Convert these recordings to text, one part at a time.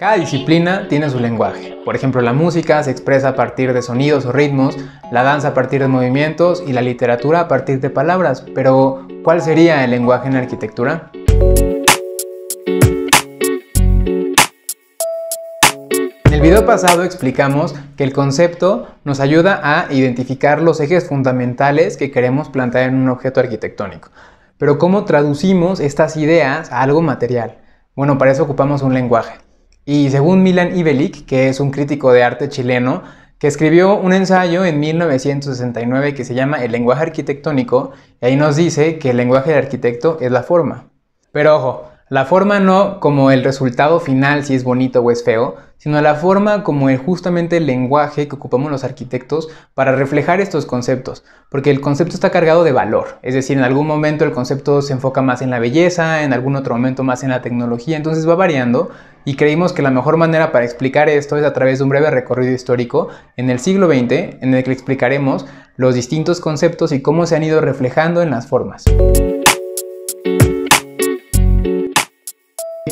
Cada disciplina tiene su lenguaje. Por ejemplo, la música se expresa a partir de sonidos o ritmos, la danza a partir de movimientos y la literatura a partir de palabras. Pero, ¿cuál sería el lenguaje en arquitectura? En el video pasado explicamos que el concepto nos ayuda a identificar los ejes fundamentales que queremos plantear en un objeto arquitectónico. Pero ¿cómo traducimos estas ideas a algo material? Bueno, para eso ocupamos un lenguaje. Y según Milan Ibelic, que es un crítico de arte chileno, que escribió un ensayo en 1969 que se llama El lenguaje arquitectónico, y ahí nos dice que el lenguaje del arquitecto es la forma. Pero ojo, la forma no como el resultado final, si es bonito o es feo, sino la forma como justamente el lenguaje que ocupamos los arquitectos para reflejar estos conceptos, porque el concepto está cargado de valor, es decir, en algún momento el concepto se enfoca más en la belleza, en algún otro momento más en la tecnología, entonces va variando, y creímos que la mejor manera para explicar esto es a través de un breve recorrido histórico en el siglo XX, en el que explicaremos los distintos conceptos y cómo se han ido reflejando en las formas.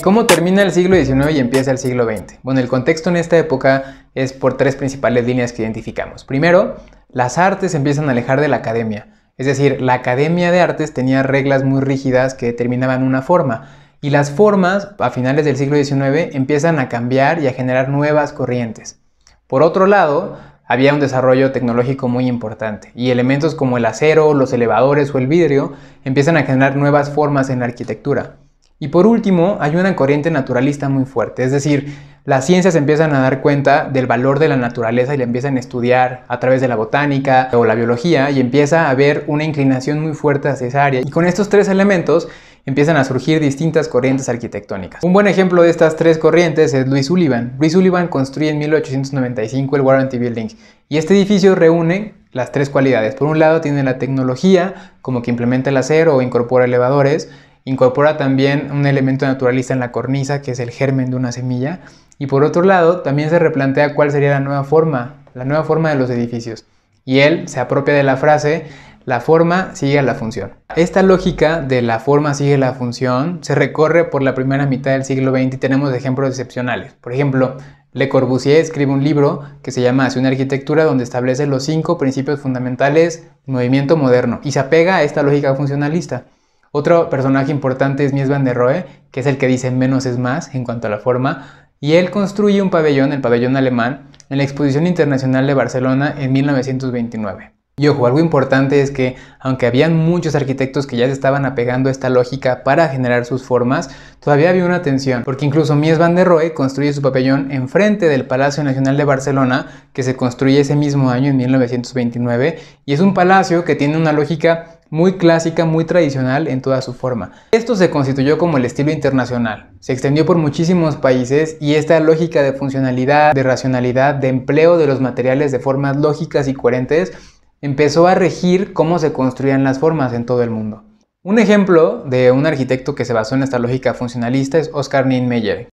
¿Cómo termina el siglo XIX y empieza el siglo XX? Bueno, el contexto en esta época es por tres principales líneas que identificamos. Primero, las artes empiezan a alejar de la academia. Es decir, la academia de artes tenía reglas muy rígidas que determinaban una forma. Y las formas, a finales del siglo XIX, empiezan a cambiar y a generar nuevas corrientes. Por otro lado, había un desarrollo tecnológico muy importante. Y elementos como el acero, los elevadores o el vidrio empiezan a generar nuevas formas en la arquitectura. Y por último, hay una corriente naturalista muy fuerte, es decir, las ciencias empiezan a dar cuenta del valor de la naturaleza y la empiezan a estudiar a través de la botánica o la biología y empieza a haber una inclinación muy fuerte hacia esa área. Y con estos tres elementos empiezan a surgir distintas corrientes arquitectónicas. Un buen ejemplo de estas tres corrientes es Louis Sullivan. Louis Sullivan construye en 1895 el Warranty Building y este edificio reúne las tres cualidades. Por un lado tiene la tecnología, como que implementa el acero o incorpora elevadores. Incorpora también un elemento naturalista en la cornisa, que es el germen de una semilla. Y por otro lado, también se replantea cuál sería la nueva forma de los edificios. Y él se apropia de la frase, la forma sigue a la función. Esta lógica de la forma sigue la función se recorre por la primera mitad del siglo XX y tenemos ejemplos excepcionales. Por ejemplo, Le Corbusier escribe un libro que se llama Hacia una arquitectura, donde establece los 5 principios fundamentales del movimiento moderno y se apega a esta lógica funcionalista. Otro personaje importante es Mies van der Rohe, que es el que dice menos es más en cuanto a la forma, y él construye un pabellón, el pabellón alemán, en la Exposición Internacional de Barcelona en 1929. Y ojo, algo importante es que, aunque habían muchos arquitectos que ya se estaban apegando a esta lógica para generar sus formas, todavía había una tensión, porque incluso Mies van der Rohe construye su pabellón enfrente del Palacio Nacional de Barcelona, que se construye ese mismo año, en 1929, y es un palacio que tiene una lógica muy clásica, muy tradicional en toda su forma. Esto se constituyó como el estilo internacional, se extendió por muchísimos países y esta lógica de funcionalidad, de racionalidad, de empleo de los materiales de formas lógicas y coherentes empezó a regir cómo se construían las formas en todo el mundo. Un ejemplo de un arquitecto que se basó en esta lógica funcionalista es Oscar Niemeyer.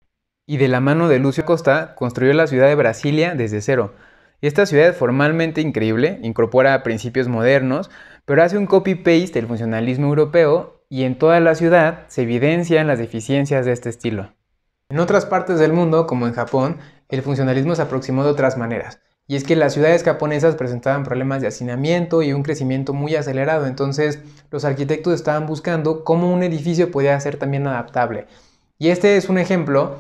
Y de la mano de Lúcio Costa construyó la ciudad de Brasilia desde cero. Esta ciudad es formalmente increíble, incorpora principios modernos, pero hace un copy-paste del funcionalismo europeo y en toda la ciudad se evidencian las deficiencias de este estilo. En otras partes del mundo, como en Japón, el funcionalismo se aproximó de otras maneras. Y es que las ciudades japonesas presentaban problemas de hacinamiento y un crecimiento muy acelerado, entonces los arquitectos estaban buscando cómo un edificio podía ser también adaptable. Y este es un ejemplo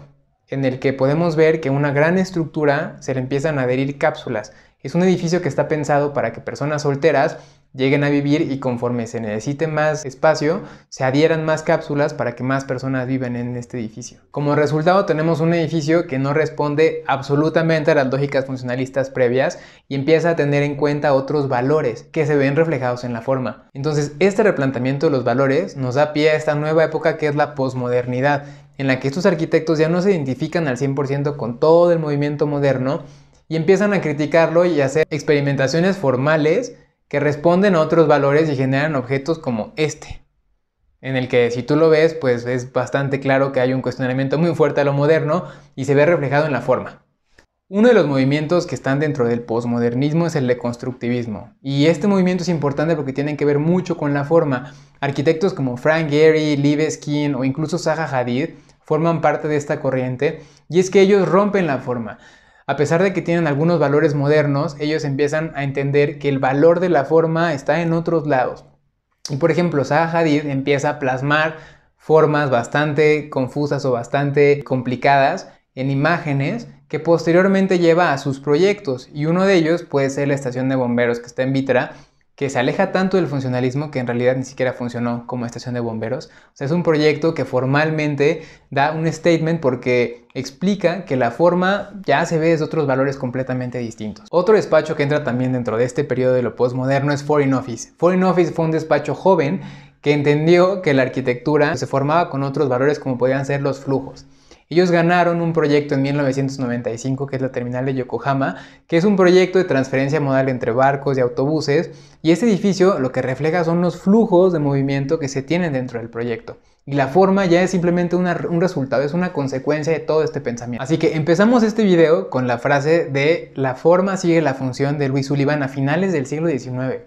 en el que podemos ver que a una gran estructura se le empiezan a adherir cápsulas. Es un edificio que está pensado para que personas solteras lleguen a vivir y conforme se necesite más espacio, se adhieran más cápsulas para que más personas vivan en este edificio. Como resultado tenemos un edificio que no responde absolutamente a las lógicas funcionalistas previas y empieza a tener en cuenta otros valores que se ven reflejados en la forma. Entonces este replanteamiento de los valores nos da pie a esta nueva época que es la posmodernidad, en la que estos arquitectos ya no se identifican al 100% con todo el movimiento moderno y empiezan a criticarlo y a hacer experimentaciones formales que responden a otros valores y generan objetos como este, en el que si tú lo ves, pues es bastante claro que hay un cuestionamiento muy fuerte a lo moderno y se ve reflejado en la forma. Uno de los movimientos que están dentro del posmodernismo es el deconstructivismo, y este movimiento es importante porque tiene que ver mucho con la forma. Arquitectos como Frank Gehry, Libeskind o incluso Zaha Hadid forman parte de esta corriente, y es que ellos rompen la forma. A pesar de que tienen algunos valores modernos, ellos empiezan a entender que el valor de la forma está en otros lados. Y por ejemplo, Zaha Hadid empieza a plasmar formas bastante confusas o bastante complicadas en imágenes que posteriormente lleva a sus proyectos, y uno de ellos puede ser la estación de bomberos que está en Vitra, que se aleja tanto del funcionalismo que en realidad ni siquiera funcionó como estación de bomberos. O sea, es un proyecto que formalmente da un statement porque explica que la forma ya se ve desde otros valores completamente distintos. Otro despacho que entra también dentro de este periodo de lo postmoderno es Foreign Office. Foreign Office fue un despacho joven que entendió que la arquitectura se formaba con otros valores como podían ser los flujos. Ellos ganaron un proyecto en 1995 que es la terminal de Yokohama, que es un proyecto de transferencia modal entre barcos y autobuses, y este edificio lo que refleja son los flujos de movimiento que se tienen dentro del proyecto. Y la forma ya es simplemente un resultado, es una consecuencia de todo este pensamiento. Así que empezamos este video con la frase de la forma sigue la función de Louis Sullivan a finales del siglo XIX.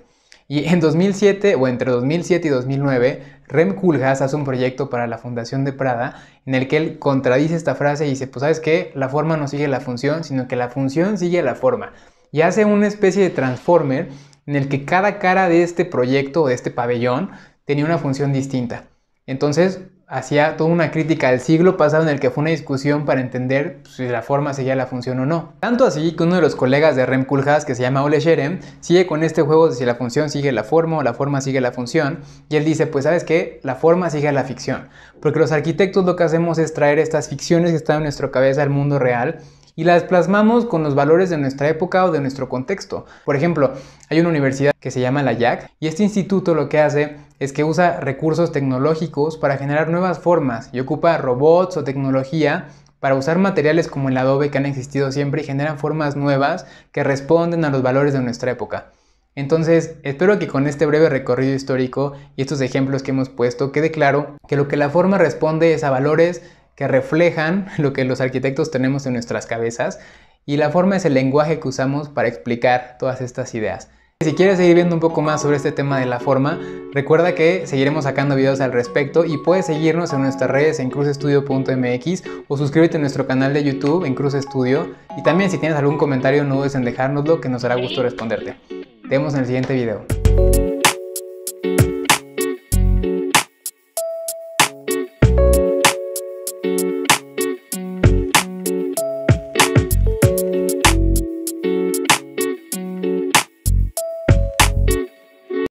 Y en 2007, o entre 2007 y 2009, Rem Koolhaas hace un proyecto para la Fundación de Prada en el que él contradice esta frase y dice, pues ¿sabes qué? La forma no sigue la función, sino que la función sigue la forma. Y hace una especie de transformer en el que cada cara de este proyecto o de este pabellón tenía una función distinta. Entonces hacía toda una crítica al siglo pasado en el que fue una discusión para entender si la forma seguía la función o no. Tanto así que uno de los colegas de Rem Koolhaas, que se llama Ole Scherem, sigue con este juego de si la función sigue la forma o la forma sigue la función, y él dice, pues ¿sabes qué? La forma sigue a la ficción, porque los arquitectos lo que hacemos es traer estas ficciones que están en nuestra cabeza al mundo real y las plasmamos con los valores de nuestra época o de nuestro contexto. Por ejemplo, hay una universidad que se llama la YAC y este instituto lo que hace es que usa recursos tecnológicos para generar nuevas formas y ocupa robots o tecnología para usar materiales como el adobe que han existido siempre y generan formas nuevas que responden a los valores de nuestra época. Entonces, espero que con este breve recorrido histórico y estos ejemplos que hemos puesto quede claro que lo que la forma responde es a valores que reflejan lo que los arquitectos tenemos en nuestras cabezas, y la forma es el lenguaje que usamos para explicar todas estas ideas. Si quieres seguir viendo un poco más sobre este tema de la forma, recuerda que seguiremos sacando videos al respecto y puedes seguirnos en nuestras redes en crucestudio.mx o suscríbete a nuestro canal de YouTube en Cruce Studio, y también si tienes algún comentario no dudes en dejárnoslo, que nos hará gusto responderte. Te vemos en el siguiente video.